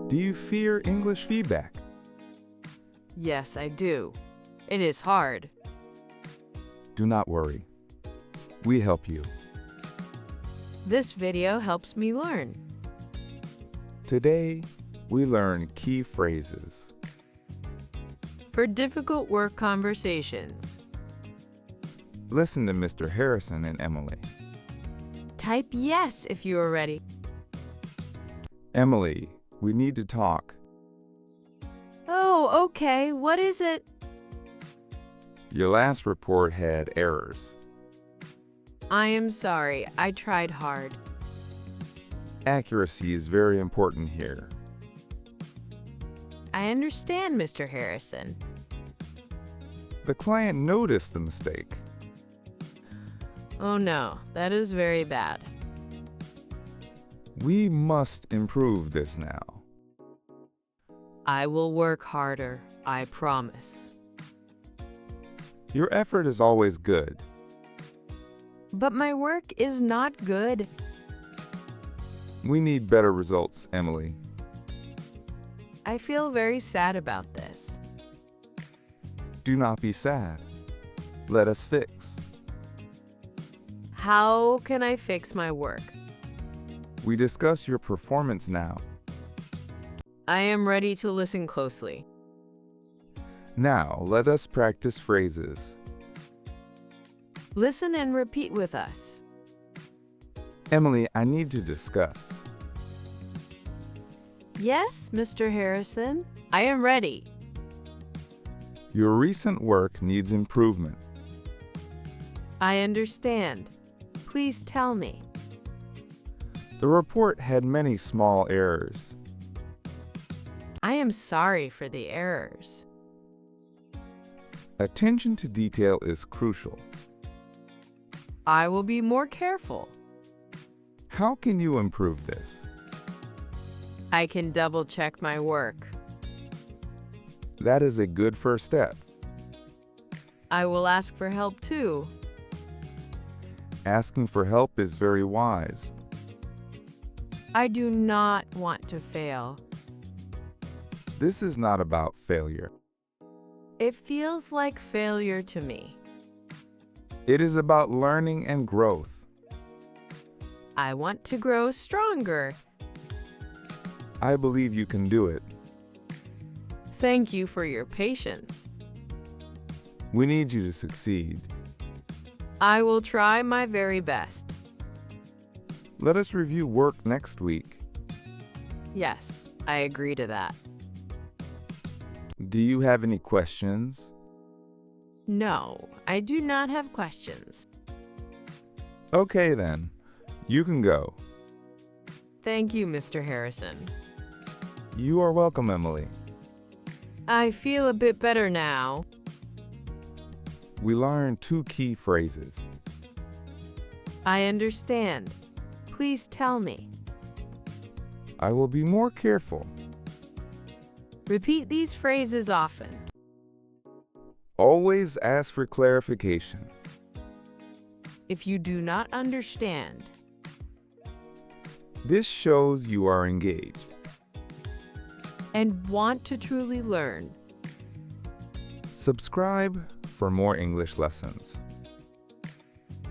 Do you fear English feedback? Yes, I do. It is hard. Do not worry. We help you. This video helps me learn. Today, we learn key phrases. For difficult work conversations, Listen to Mr. Harrison and Emily. type yes if you are ready. Emily, we need to talk. Oh, okay. What is it? Your last report had errors. I am sorry. I tried hard. Accuracy is very important here. I understand, Mr. Harrison. The client noticed the mistake. Oh no, that is very bad. We must improve this now. I will work harder, I promise. Your effort is always good. But my work is not good. We need better results, Emily. I feel very sad about this. Do not be sad. Let us fix. How can I fix my work? We discuss your performance now. I am ready to listen closely. Now, let us practice phrases. Listen and repeat with us. Emily, I need to discuss. Yes, Mr. Harrison, I am ready. Your recent work needs improvement. I understand. Please tell me. The report had many small errors. I am sorry for the errors. Attention to detail is crucial. I will be more careful. How can you improve this? I can double-check my work. That is a good first step. I will ask for help too. Asking for help is very wise. I do not want to fail. This is not about failure. It feels like failure to me. It is about learning and growth. I want to grow stronger. I believe you can do it. Thank you for your patience. We need you to succeed. I will try my very best. Let us review work next week. Yes, I agree to that. Do you have any questions? No, I do not have questions. Okay then, you can go. Thank you, Mr. Harrison. You are welcome, Emily. I feel a bit better now. We learned 2 key phrases. I understand. Please tell me. I will be more careful. Repeat these phrases often. Always ask for clarification. If you do not understand, This shows you are engaged. and want to truly learn, Subscribe for more English lessons.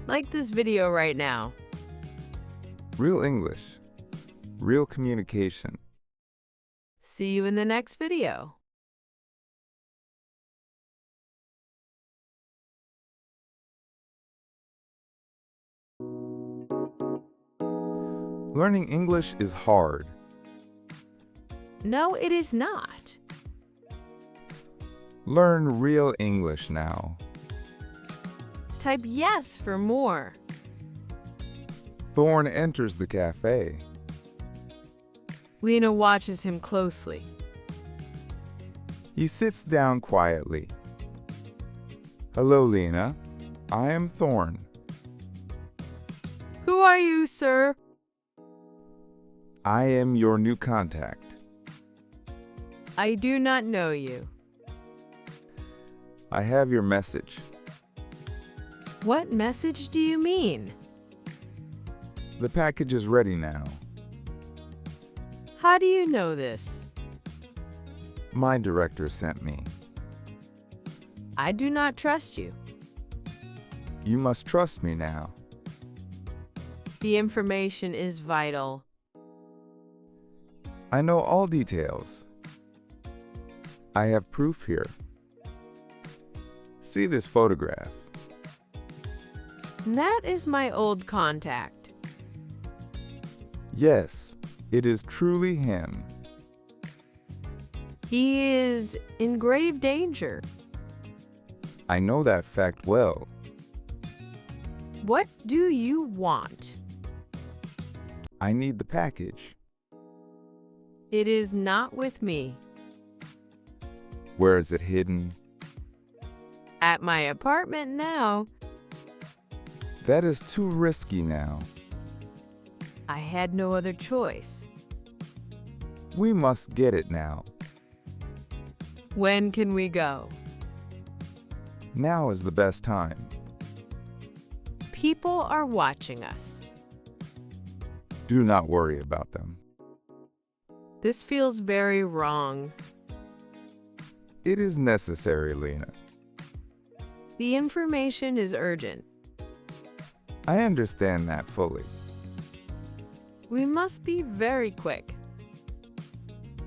like this video right now. Real English, real communication. See you in the next video. Learning English is hard. No, it is not. Learn real English now. Type yes for more. Thorn enters the cafe. Lena watches him closely. He sits down quietly. Hello, Lena. I am Thorn. Who are you, sir? I am your new contact. I do not know you. I have your message. What message do you mean? The package is ready now. How do you know this? My director sent me. I do not trust you. You must trust me now. The information is vital. I know all details. I have proof here. See this photograph. That is my old contact. Yes, it is truly him. He is in grave danger. I know that fact well. What do you want? I need the package. It is not with me. Where is it hidden? At my apartment now. That is too risky now. I had no other choice. We must get it now. When can we go? Now is the best time. People are watching us. Do not worry about them. This feels very wrong. It is necessary, Lena. The information is urgent. I understand that fully. We must be very quick.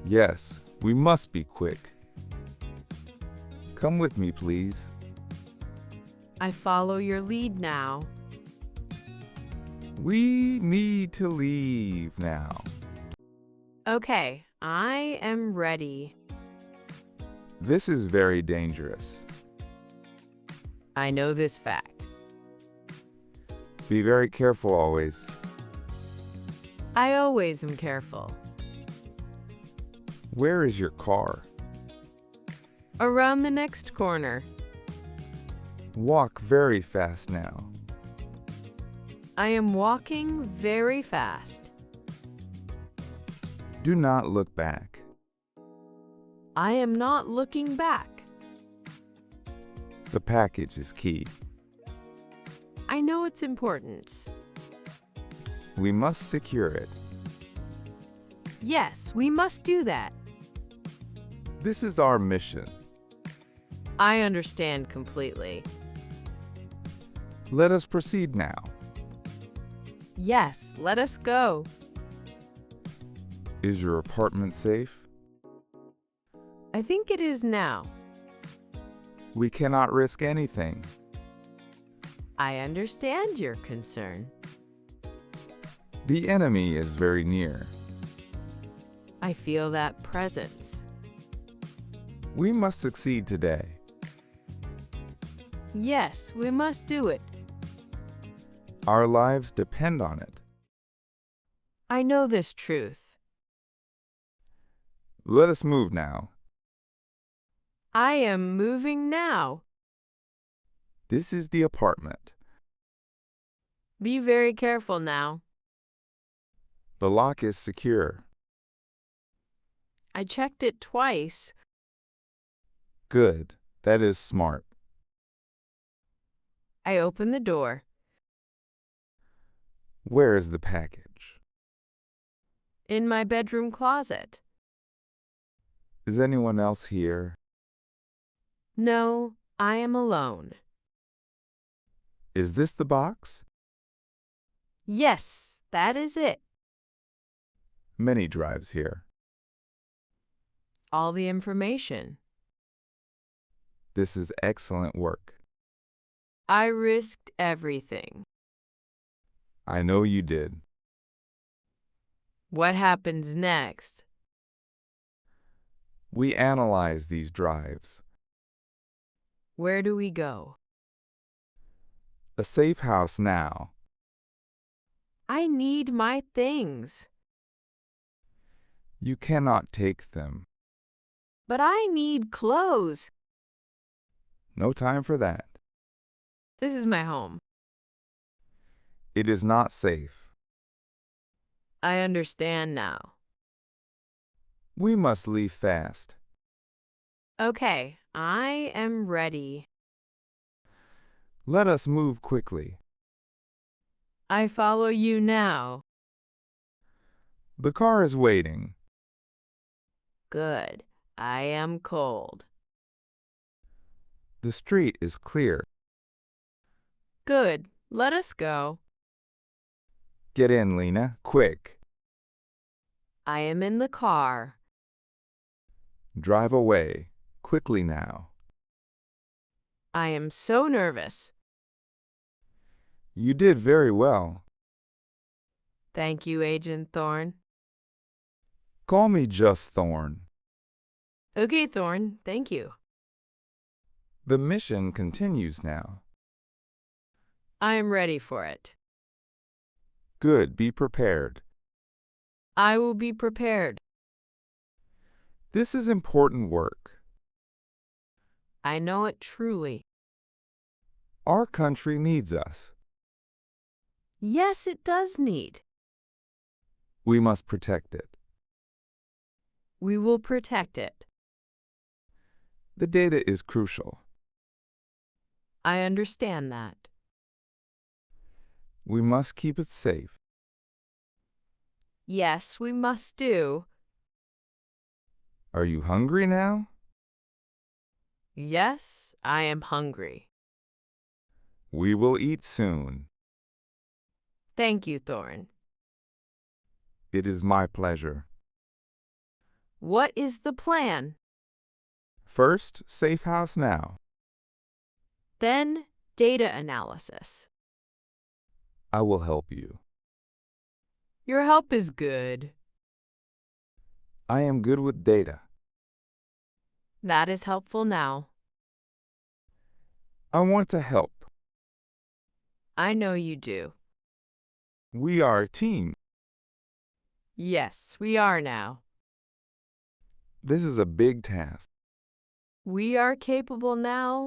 Yes, we must be quick. Come with me, please. I follow your lead now. We need to leave now. Okay, I am ready. This is very dangerous. I know this fact. Be very careful always. I always am careful. Where is your car? Around the next corner. Walk very fast now. I am walking very fast. Do not look back. I am not looking back. The package is key. I know its importance. We must secure it. Yes, we must do that. This is our mission. I understand completely. Let us proceed now. Yes, let us go. Is your apartment safe? I think it is now. We cannot risk anything. I understand your concern. The enemy is very near. I feel that presence. We must succeed today. Yes, we must do it. Our lives depend on it. I know this truth. Let us move now. I am moving now. This is the apartment. Be very careful now. The lock is secure. I checked it twice. Good. That is smart. I opened the door. Where is the package? In my bedroom closet. Is anyone else here? No, I am alone. Is this the box? Yes, that is it. Many drives here. All the information. This is excellent work. I risked everything. I know you did. What happens next? We analyze these drives. Where do we go? A safe house now. I need my things. You cannot take them. But I need clothes. No time for that. This is my home. It is not safe. I understand now. We must leave fast. Okay, I am ready. Let us move quickly. I follow you now. The car is waiting. Good. I am cold. The street is clear. Good. Let us go. Get in, Lena, quick. I am in the car. Drive away, quickly now. I am so nervous. You did very well. Thank you, Agent Thorne. Call me just Thorn. Okay, Thorne. Thank you. The mission continues now. I am ready for it. Good, be prepared. I will be prepared. This is important work. I know it truly. Our country needs us. Yes, it does need. We must protect it. We will protect it. The data is crucial. I understand that. We must keep it safe. Yes, we must do. Are you hungry now? Yes, I am hungry. We will eat soon. Thank you, Thorne. It is my pleasure. What is the plan? First, safe house now. Then, data analysis. I will help you. Your help is good. I am good with data. That is helpful now. I want to help. I know you do. We are a team. Yes, we are now. This is a big task. We are capable now.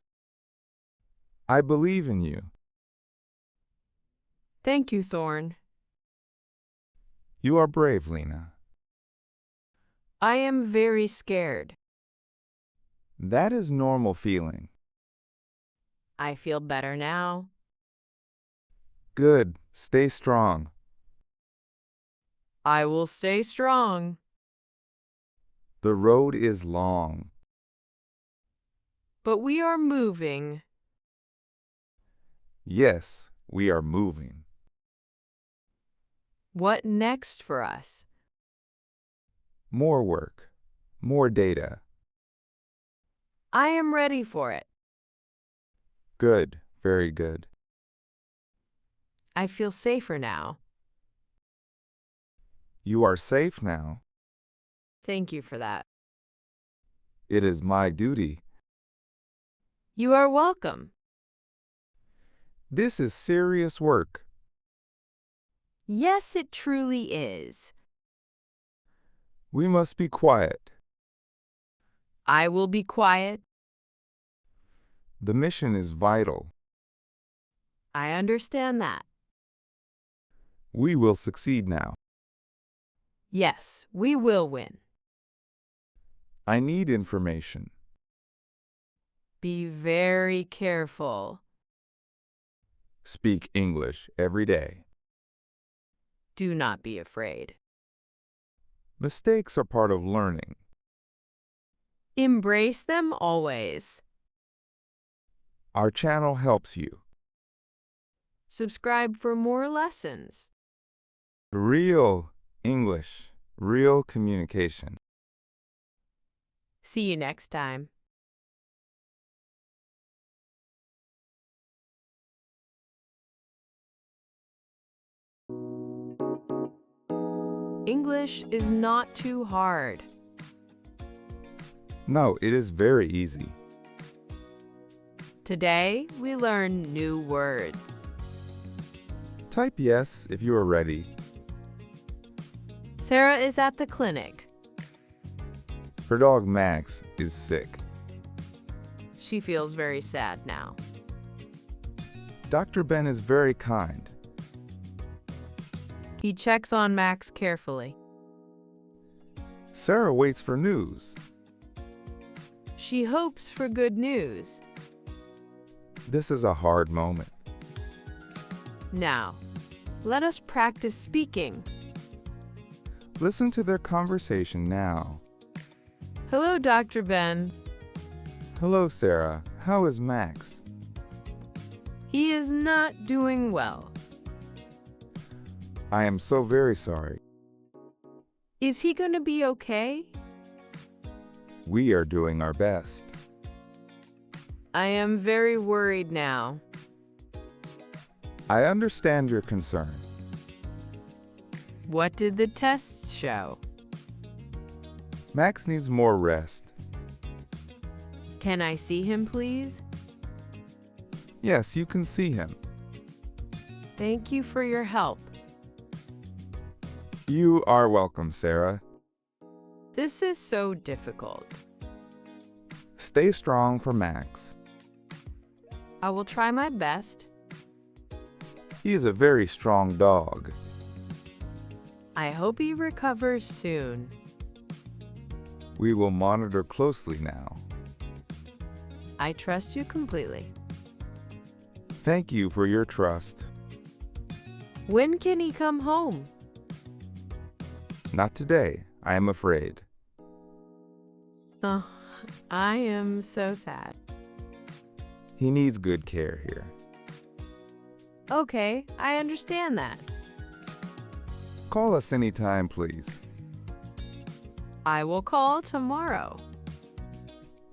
I believe in you. Thank you, Thorne. You are brave, Lena. I am very scared. That is normal feeling. I feel better now. Good. Stay strong. I will stay strong. The road is long. But we are moving. Yes, we are moving. What next for us? More work. More data. I am ready for it. Good. Very good. I feel safer now. You are safe now. Thank you for that. It is my duty. You are welcome. This is serious work. Yes, it truly is. We must be quiet. I will be quiet. The mission is vital. I understand that. We will succeed now. Yes, we will win. I need information. Be very careful. Speak English every day. Do not be afraid. Mistakes are part of learning. Embrace them always. Our channel helps you. Subscribe for more lessons. Real English, real communication. See you next time. English is not too hard. No, it is very easy. Today, we learn new words. Type yes if you are ready. Sarah is at the clinic. Her dog Max is sick. She feels very sad now. Dr. Ben is very kind. He checks on Max carefully. Sarah waits for news. She hopes for good news. This is a hard moment. Now, let us practice speaking. Listen to their conversation now. Hello, Dr. Ben. Hello, Sarah. How is Max? He is not doing well. I am so very sorry. Is he going to be okay? We are doing our best. I am very worried now. I understand your concern. What did the tests show? Max needs more rest. Can I see him, please? Yes, you can see him. Thank you for your help. You are welcome, Sarah. This is so difficult. Stay strong for Max. I will try my best. He is a very strong dog. I hope he recovers soon. We will monitor closely now. I trust you completely. Thank you for your trust. When can he come home? Not today, I am afraid. Oh, I am so sad. He needs good care here. Okay, I understand that. Call us anytime, please. I will call tomorrow.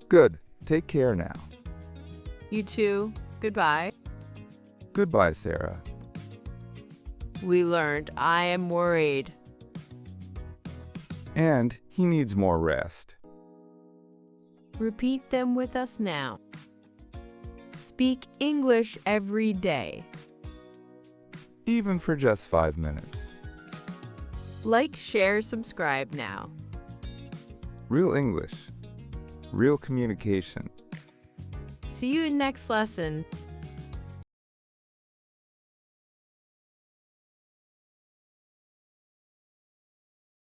Good. Take care now. You too. Goodbye. Goodbye, Sarah. We learned I am worried. And he needs more rest. Repeat them with us now. Speak English every day. Even for just 5 minutes. Like, share, subscribe now. Real English. Real communication. See you in next lesson.